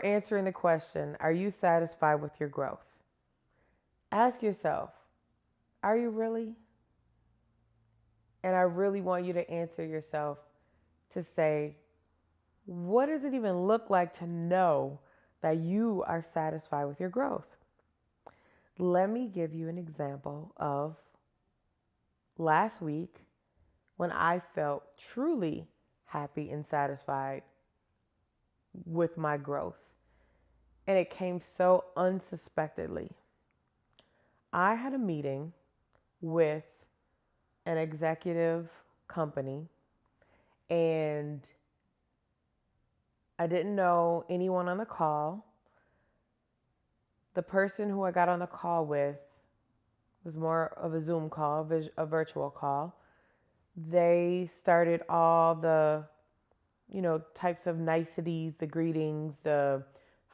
answering the question, are you satisfied with your growth? Ask yourself, are you really? And I really want you to answer yourself to say, what does it even look like to know that you are satisfied with your growth? Let me give you an example of last week when I felt truly happy and satisfied with my growth. And it came so unsuspectedly. I had a meeting with an executive company, and I didn't know anyone on the call. The person who I got on the call with was more of a Zoom call, a virtual call. They started all the, types of niceties, the greetings, the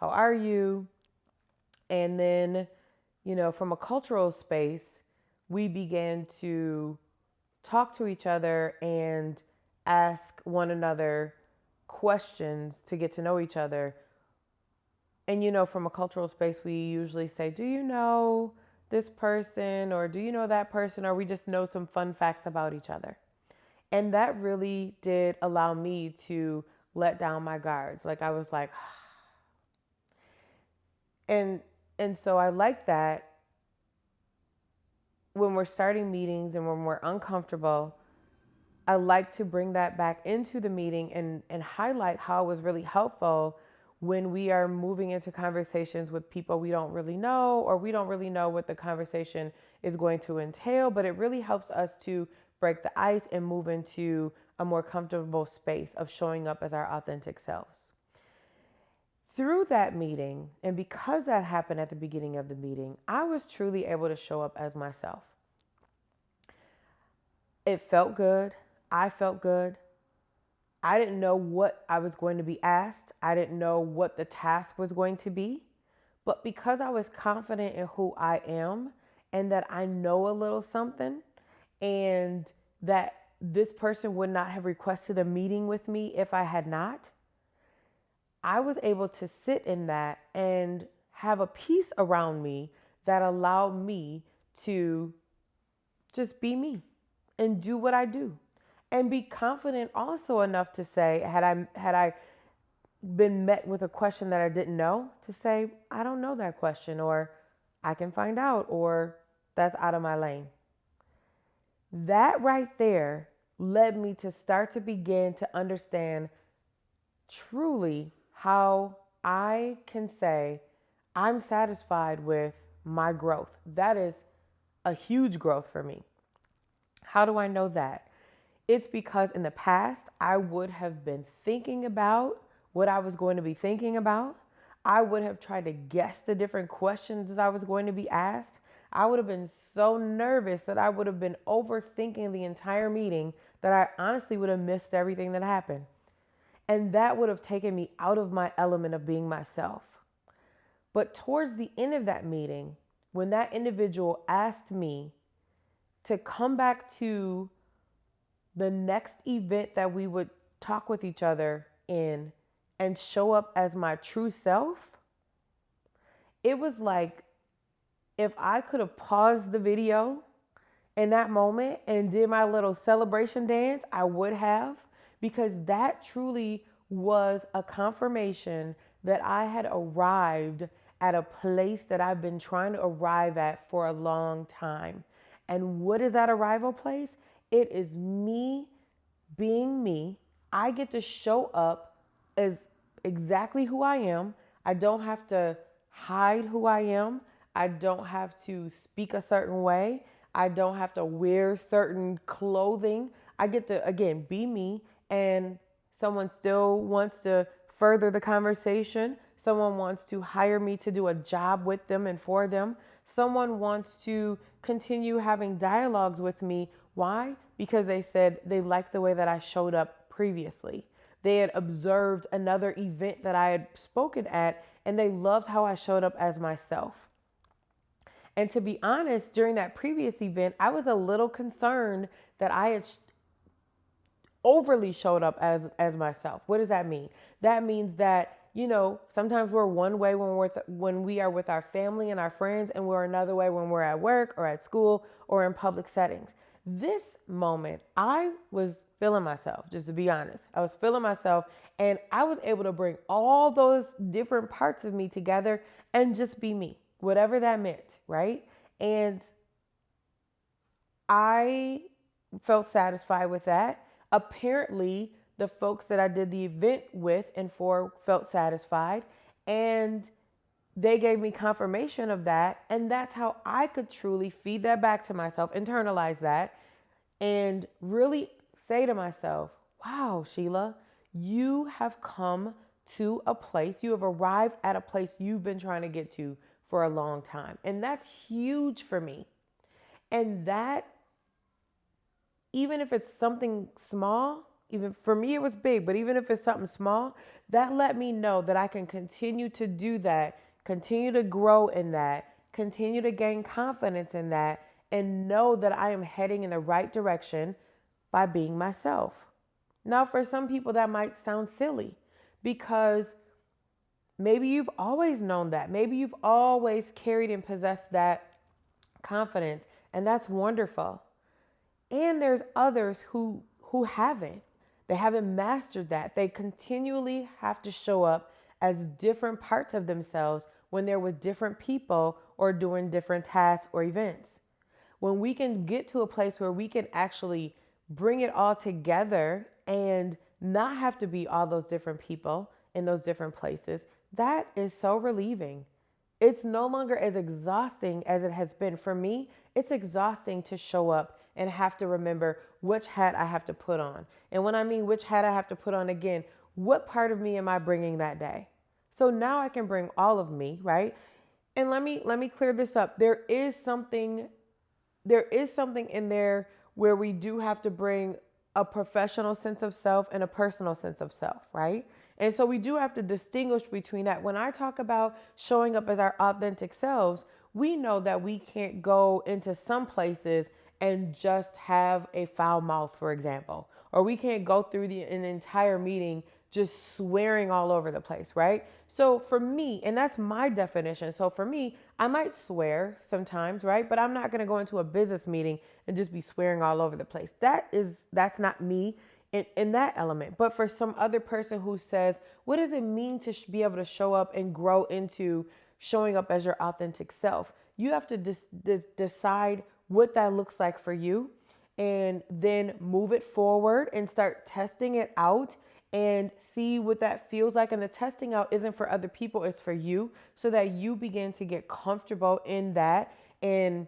how are you? And then, from a cultural space, we began to talk to each other and ask one another questions to get to know each other. And, from a cultural space, we usually say, do you know this person? Or do you know that person? Or we just know some fun facts about each other. And that really did allow me to let down my guards. Like I was like, and so I like that when we're starting meetings and when we're uncomfortable, I like to bring that back into the meeting and highlight how it was really helpful when we are moving into conversations with people we don't really know, or we don't really know what the conversation is going to entail, but it really helps us to break the ice and move into a more comfortable space of showing up as our authentic selves. Through that meeting, and because that happened at the beginning of the meeting, I was truly able to show up as myself. It felt good. I felt good. I didn't know what I was going to be asked. I didn't know what the task was going to be. But because I was confident in who I am and that I know a little something, and that this person would not have requested a meeting with me if I had not, I was able to sit in that and have a peace around me that allowed me to just be me and do what I do, and be confident also enough to say, had I been met with a question that I didn't know, to say, I don't know that question, or I can find out, or that's out of my lane. That right there led me to start to begin to understand truly how I can say I'm satisfied with my growth. That is a huge growth for me. How do I know that? It's because in the past, I would have been thinking about what I was going to be thinking about. I would have tried to guess the different questions I was going to be asked. I would have been so nervous that I would have been overthinking the entire meeting that I honestly would have missed everything that happened. And that would have taken me out of my element of being myself. But towards the end of that meeting, when that individual asked me to come back to the next event that we would talk with each other in and show up as my true self, it was like if I could have paused the video in that moment and did my little celebration dance, I would have, because that truly was a confirmation that I had arrived at a place that I've been trying to arrive at for a long time. And what is that arrival place? It is me being me. I get to show up as exactly who I am. I don't have to hide who I am. I don't have to speak a certain way. I don't have to wear certain clothing. I get to, again, be me, and someone still wants to further the conversation. Someone wants to hire me to do a job with them and for them. Someone wants to continue having dialogues with me. Why? Because they said they liked the way that I showed up previously. They had observed another event that I had spoken at, and they loved how I showed up as myself. And to be honest, during that previous event, I was a little concerned that I had overly showed up as myself. What does that mean? That means that sometimes we're one way when we are with our family and our friends, and we're another way when we're at work or at school or in public settings. This moment, I was feeling myself, just to be honest. I was feeling myself, and I was able to bring all those different parts of me together and just be me, whatever that meant, right? And I felt satisfied with that. Apparently, the folks that I did the event with and for felt satisfied, and they gave me confirmation of that. And that's how I could truly feed that back to myself, internalize that, and really say to myself, wow, Sheila, you have come to a place, you have arrived at a place you've been trying to get to for a long time. And that's huge for me. And that, even if it's something small, even for me it was big, but even if it's something small, that let me know that I can continue to do that, continue to grow in that, continue to gain confidence in that, and know that I am heading in the right direction by being myself. Now, for some people, that might sound silly because maybe you've always known that. Maybe you've always carried and possessed that confidence, and that's wonderful. And there's others who haven't. They haven't mastered that. They continually have to show up as different parts of themselves when they're with different people or doing different tasks or events. When we can get to a place where we can actually bring it all together and not have to be all those different people in those different places, that is so relieving. It's no longer as exhausting as it has been. For me, it's exhausting to show up and have to remember which hat I have to put on. And when I mean which hat I have to put on, again, what part of me am I bringing that day? So now I can bring all of me, right? And let me clear this up. There is something in there where we do have to bring a professional sense of self and a personal sense of self, right? And so we do have to distinguish between that. When I talk about showing up as our authentic selves, we know that we can't go into some places and just have a foul mouth, for example, or we can't go through an entire meeting just swearing all over the place, right? So for me, and that's my definition. So for me, I might swear sometimes, right? But I'm not going to go into a business meeting and just be swearing all over the place. That's not me in that element. But for some other person who says, what does it mean to be able to show up and grow into showing up as your authentic self? You have to decide what that looks like for you, and then move it forward and start testing it out and see what that feels like. And the testing out isn't for other people, it's for you, so that you begin to get comfortable in that. And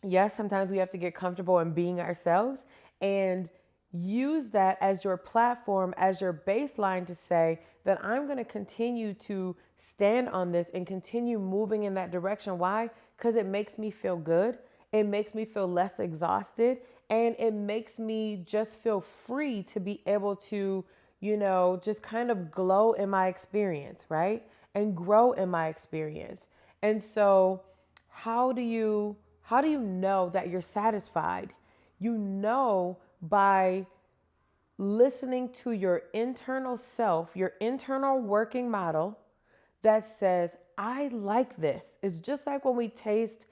yes, sometimes we have to get comfortable in being ourselves, and use that as your platform, as your baseline to say that I'm going to continue to stand on this and continue moving in that direction. Why? Because it makes me feel good. It makes me feel less exhausted, and it makes me just feel free to be able to, just kind of glow in my experience, right? And grow in my experience. And so how do you know that you're satisfied? You know by listening to your internal self, your internal working model that says, I like this. It's just like when we taste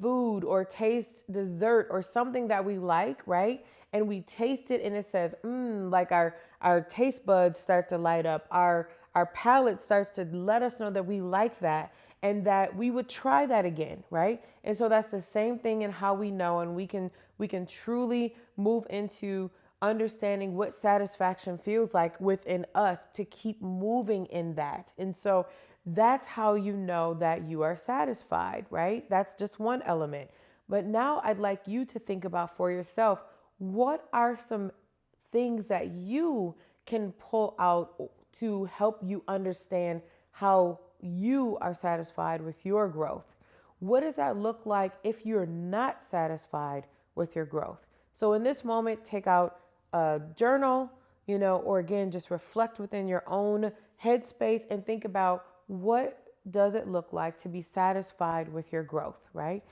food or taste dessert or something that we like, right? And we taste it and it says, like our taste buds start to light up. Our palate starts to let us know that we like that and that we would try that again, right? And so that's the same thing in how we know, and we can truly move into understanding what satisfaction feels like within us to keep moving in that. And so that's how you know that you are satisfied, right? That's just one element. But now I'd like you to think about for yourself, what are some things that you can pull out to help you understand how you are satisfied with your growth? What does that look like if you're not satisfied with your growth? So in this moment, take out a journal, or again, just reflect within your own headspace and think about, what does it look like to be satisfied with your growth, right?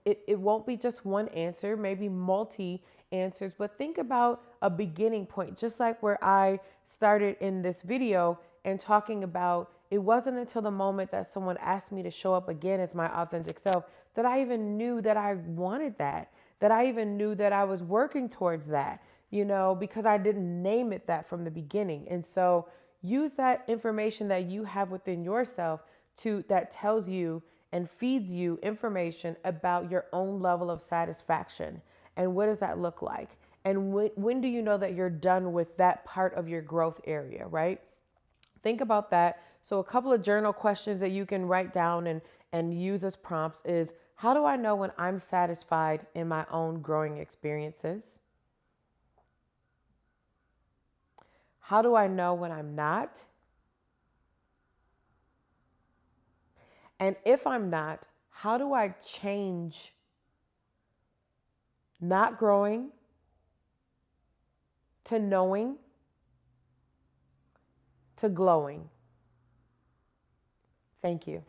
It won't be just one answer, maybe multi answers, but think about a beginning point, just like where I started in this video and talking about it wasn't until the moment that someone asked me to show up again as my authentic self that I even knew that I wanted that I even knew that I was working towards that, because I didn't name it that from the beginning. And so use that information that you have within yourself that tells you and feeds you information about your own level of satisfaction. And what does that look like? And when do you know that you're done with that part of your growth area, right? Think about that. So a couple of journal questions that you can write down and use as prompts is, how do I know when I'm satisfied in my own growing experiences? How do I know when I'm not? And if I'm not, how do I change not growing to knowing to glowing? Thank you.